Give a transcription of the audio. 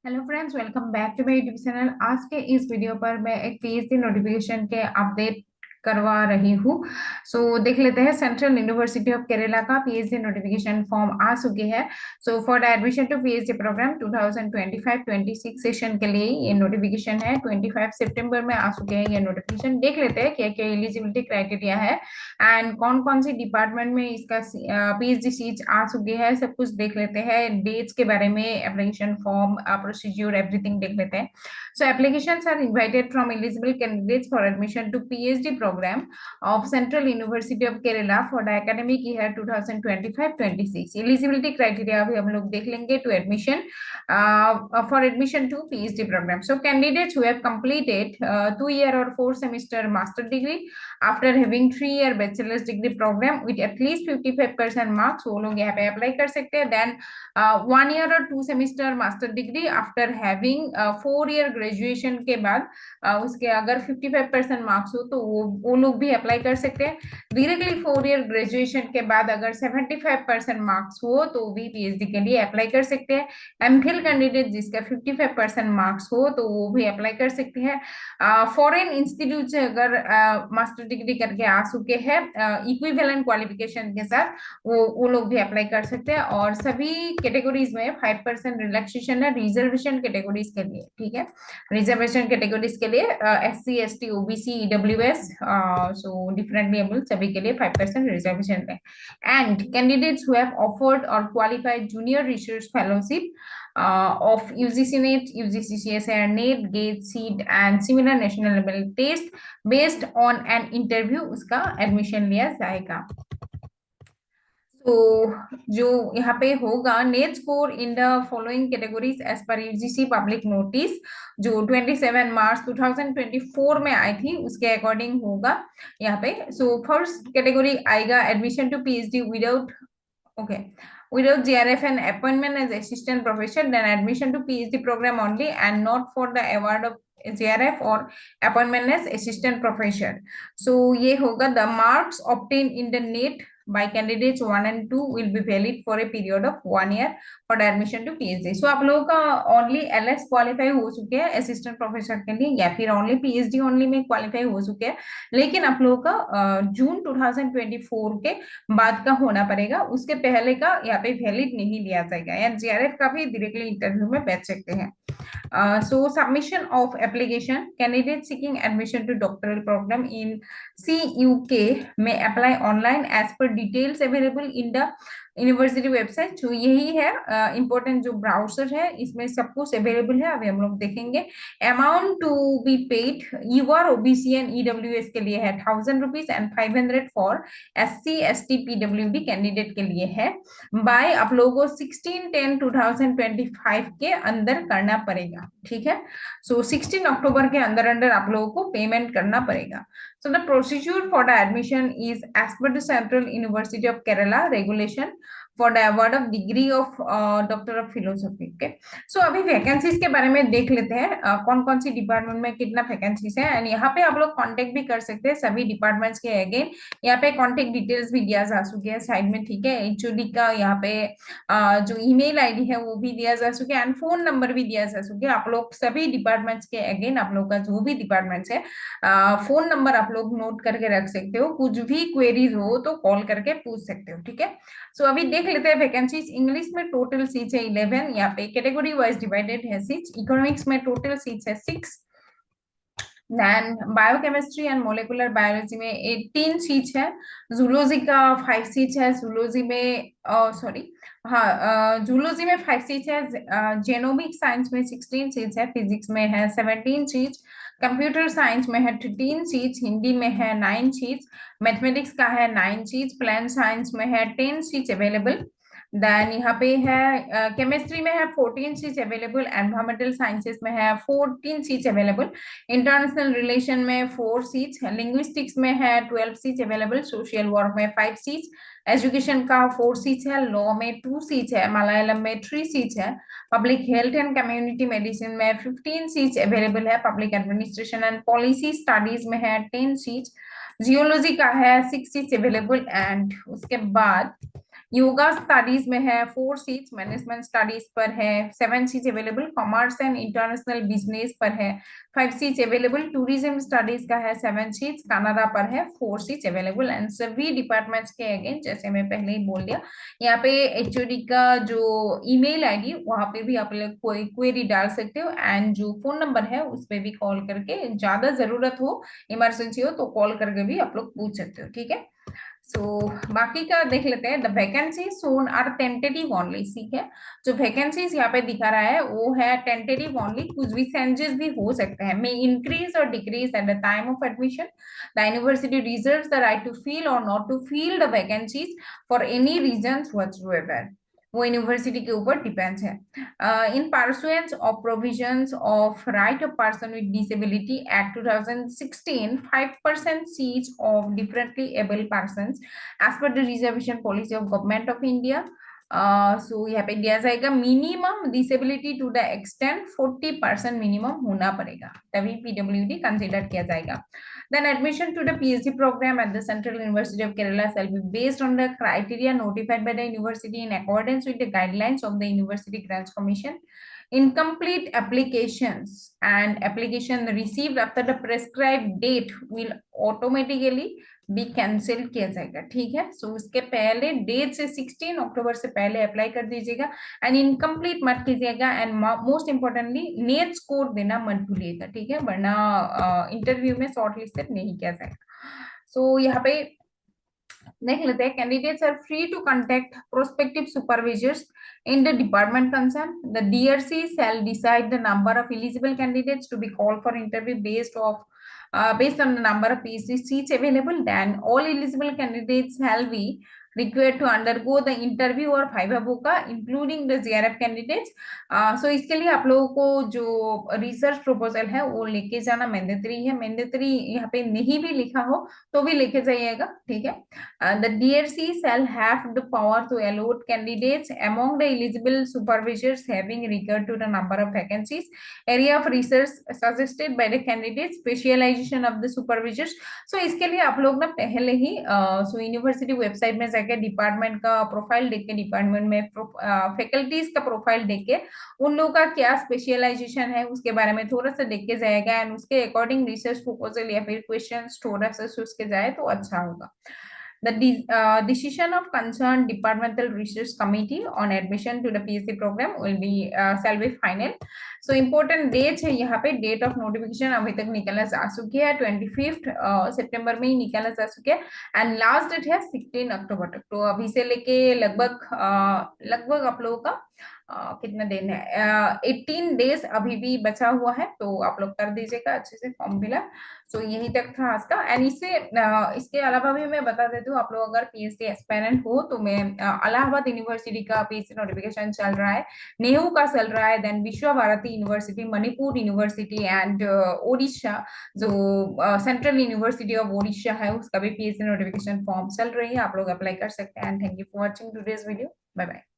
Hello friends, welcome back to my YouTube channel. आज के इस वीडियो पर मैं एक पीएचडी नोटिफिकेशन के अपडेट करवा रही हूँ। देख लेते हैं। सेंट्रल यूनिवर्सिटी ऑफ केरला का पीएचडी नोटिफिकेशन फॉर्म आ चुके हैं। For the admission to PhD programme 2025-26 session के लिए ये नोटिफिकेशन है। 25 सितंबर में आ चुके हैं ये नोटिफिकेशन। देख लेते हैं क्या क्या एलिजिबिलिटी क्राइटेरिया है एंड कौन कौन सी डिपार्टमेंट में इसका पीएचडी सीट आ चुकी है, सब कुछ देख लेते हैं। डेट्स के बारे में, एप्लीकेशन फॉर्म, प्रोसीड्यूर, एवरीथिंग देख लेते हैं। Applications are invited from eligible candidates for admission to PhD program of Central University of Kerala for the academic year 2025-26. Eligibility criteria अभी हम लोग देख लेंगे to admission for admission to PhD program. So candidates who have completed 2 year or 4 semester master degree after having 3 year bachelor's degree program with at least 55% marks, वो लोग यहाँ पे apply कर सकते हैं। देन 1 year और 2 semester master degree after having 4 year graduation के बाद उसके अगर 55% मार्क्स हो तो वो लोग भी अप्लाई कर सकते हैं। डायरेक्टली 4 year ग्रेजुएशन के बाद अगर 75% मार्क्स हो तो भी पीएचडी के लिए अप्लाई कर सकते हैं। एमफिल कैंडिडेट जिसका 55% मार्क्स हो तो वो भी अप्लाई कर सकते हैं। फॉरेन इंस्टीट्यूट से अगर मास्टर डिग्री करके आ चुके हैं इक्विवेलेंट क्वालिफिकेशन के साथ, वो लोग भी अप्लाई कर सकते हैं। और सभी कैटेगरीज में 5% रिलैक्सेशन है रिजर्वेशन कैटेगरीज के लिए। ठीक है, रिजर्वेशन कैटेगरीज के लिए SC ST OBC EWS differently able सभी के लिए 5% रिजर्वेशन है। And candidates who have offered और qualified junior research fellowship of UGC NET, UGC CSIR NET, GATE, SEED and similar national level test based on an interview, उसका admission लिया जाएगा। तो जो यहाँ पे होगा, NET score in the following categories as per UGC public notice जो 27 मार्च 2024 में आई थी उसके अकॉर्डिंग होगा यहाँ पे। फर्स्ट कैटेगरी आएगा admission to PhD without without GRF and appointment as assistant professor, then admission to PhD program only and not for the award of GRF or appointment as assistant professor. ये होगा the marks obtained in the NET by candidates 1 and 2 will be valid for a period of 1 year for the admission to PhD. आप लोगों का only LS qualify हो चुके हैं assistant professor के लिए या फिर ओनली PhD ओनली में क्वालिफाई हो चुके हैं, लेकिन आप लोगों का जून 2024 के बाद का होना पड़ेगा। उसके पहले का यहाँ पे वैलिड नहीं लिया जाएगा या GRF का भी डायरेक्टली इंटरव्यू में बैठ सकते हैं। Submission of application, candidate seeking admission to doctoral program in CUK may apply online as per details available in the university website. जो यही है इंपॉर्टेंट जो ब्राउजर है, इसमें सब कुछ अवेलेबल है, अभी हम लोग देखेंगे। Amount to be paid UR OBC and EWS के लिए है 1000 rupees and 500 for SC ST PWD candidate के लिए है। बाय आप लोगों को 16/10/2025 के अंदर करना पड़ेगा। ठीक है, 16 अक्टूबर के अंदर अंदर आप लोगों को पेमेंट करना पड़ेगा। So the procedure for the admission is as per the Central University of Kerala regulation for the award of degree of Doctor of Philosophy. Okay, so अभी वैकेंसीज के बारे में देख लेते हैं कौन कौन सी डिपार्टमेंट में कितना वैकेंसीज है। एंड यहाँ पे आप लोग कांटेक्ट भी कर सकते हैं सभी डिपार्टमेंट्स के। अगेन यहाँ पे कांटेक्ट डिटेल्स भी दिया जा चुके हैं साइड में। ठीक है, HOD का यहाँ पे जो ईमेल आईडी है वो भी दिया जा चुके हैं एंड फोन नंबर भी दिया जा चुके हैं। आप लोग सभी डिपार्टमेंट्स के, अगेन आप लोग का जो भी डिपार्टमेंट्स है फोन नंबर आप लोग नोट करके रख सकते हो। कुछ भी क्वेरीज हो तो कॉल करके पूछ सकते हो। ठीक है, अभी देख लेते हैं वैकेंसीज। इंग्लिश में टोटल सीट्स है 11, यहाँ पे कैटेगरी वाइज डिवाइडेड है 6। इकोनॉमिक्स में टोटल सीट्स है 6। Then biochemistry and molecular biology में 18 सीट्स है। जूलॉजी का 5 सीट्स है। जूलॉजी में जूलॉजी में 5 सीट्स है। जेनोमिक साइंस में 16 सीट्स है। फिजिक्स में है 17 सीट्स। कंप्यूटर साइंस में है 13 सीट्स। हिंदी में है 9 सीट्स। मैथमेटिक्स का है 9 सीट्स। प्लांट साइंस में है 10 सीट्स अवेलेबल। देन यहाँ पे है केमिस्ट्री में है 14 सीट्स अवेलेबल। एनवायरमेंटल साइंसेस में है 14 सीट्स अवेलेबल। इंटरनेशनल रिलेशन में 4 सीट्स। लिंग्विस्टिक्स में है 12 सीट्स अवेलेबल। सोशल वर्क में 5 सीट्स। एजुकेशन का 4 सीट्स है। लॉ में 2 सीट्स है। मलयालम में 3 सीट्स है। Public health and community medicine में 15 सीट्स अवेलेबल है। Public administration and policy studies में है 10 सीट्स। जियोलॉजी का है 6 सीट्स अवेलेबल। एंड उसके बाद योगा स्टडीज में है 4 सीट्स, मैनेजमेंट स्टडीज पर है 7 seats available, commerce and international business पर है 5 सीट्स अवेलेबल, टूरिज्म स्टडीज का है 7 सीट्स, कनाडा पर है 4 सीट्स अवेलेबल। एंड सभी डिपार्टमेंट्स के अगेन जैसे मैं पहले ही बोल दिया, यहाँ पे एचओडी का जो ईमेल आईडी वहां पे भी आप लोग कोई क्वेरी डाल सकते हो, एंड जो फोन नंबर है उस पे भी कॉल करके ज्यादा जरूरत हो, इमरजेंसी हो तो कॉल करके भी आप लोग पूछ सकते हो, ठीक है। सो बाकी का देख लेते हैं। The vacancy shown are tentative only, ठीक है। जो वैकेंसीज यहाँ पे दिखा रहा है वो है टेंटेटिव ओनली, कुछ भी चेंजेस भी हो सकते हैं, मे इंक्रीज और decrease at the time of admission. The university reserves the right to fill और not to fill the vacancies for any reasons whatsoever, वो यूनिवर्सिटी के ऊपर डिपेंड्स है। In pursuance of provisions of Right of Person with Disability Act 2016, 5% seats of differently able persons as per the reservation policy of Government of India. So यहाँ पे दिया जाएगा minimum disability to the extent 40% minimum होना पड़ेगा, तभी PWD consider किया जाएगा। Then admission to the PhD program at the Central University of Kerala shall be based on the criteria notified by the university in accordance with the guidelines of the University Grants Commission. Incomplete applications and application received after the prescribed date will automatically भी cancel किया जाएगा, ठीक है। सो उसके पहले date से 16 अक्टूबर से पहले अप्लाई कर दीजिएगा, एंड इनकम्प्लीट मत कीजिएगा, and most importantly net score देना मत भूलिएगा, ठीक है, वरना इंटरव्यू में शॉर्ट लिस्टेड नहीं किया जाएगा। सो यहाँ पे देख लेते हैं। Candidates are free to contact prospective supervisors in the department concerned. The DRC shall decide the number of eligible candidates to be called for interview based on the number of PhD seats available. Then all eligible candidates shall be required to undergo the interview और फाइवा का including the GRF candidates. So इसके लिए आप लोगों को जो research proposal है वो लेके जाना मैंडेटरी है। मैंडेटरी यहाँ पे नहीं भी लिखा हो तो भी लेके जाइएगा, ठीक है। The DRC shall have the power to allot candidates among the eligible supervisors having regard to the number of vacancies, area of research suggested by the candidates, specialization of the supervisors. So इसके लिए आप लोग ना पहले ही university website में जाके department का profile देख के, डिपार्टमेंट में फैकल्टीज का प्रोफाइल देख के उन लोगों का क्या स्पेशलाइजेशन है उसके बारे में थोड़ा सा देख के जाएगा, एंड उसके अकॉर्डिंग रिसर्च प्रपोजल या फिर क्वेश्चन थोड़ा सा सोच के जाए तो अच्छा होगा। The decision of concerned departmental research committee on admission to the PhD program shall be final. So important dates है यहाँ पे, डेट ऑफ नोटिफिकेशन अभी तक निकलना जा चुकी है, 25 सितंबर में ही निकलना जा चुके हैं, एंड लास्ट डेट है 16 अक्टूबर तक। तो अभी से लेके लगभग आप लोगों का कितना दिन है, 18 डेज अभी भी बचा हुआ है, तो आप लोग कर दीजिएगा अच्छे से फॉर्म फिलअप। तो यही तक था आज का। एंड इसके अलावा भी मैं बता देती हूँ, आप लोग अगर पीएचडी एस्पायरेंट हो तो मैं इलाहाबाद यूनिवर्सिटी का पीएचडी नोटिफिकेशन चल रहा है, नेहरू का चल रहा है, then Vishwa Bharati university, Manipur university and Odisha जो सेंट्रल यूनिवर्सिटी ऑफ ओडिशा है उसका भी पीएचडी नोटिफिकेशन फॉर्म चल रही है, आप लोग अप्लाई कर सकते हैं। And thank you for watching today's video. Bye bye.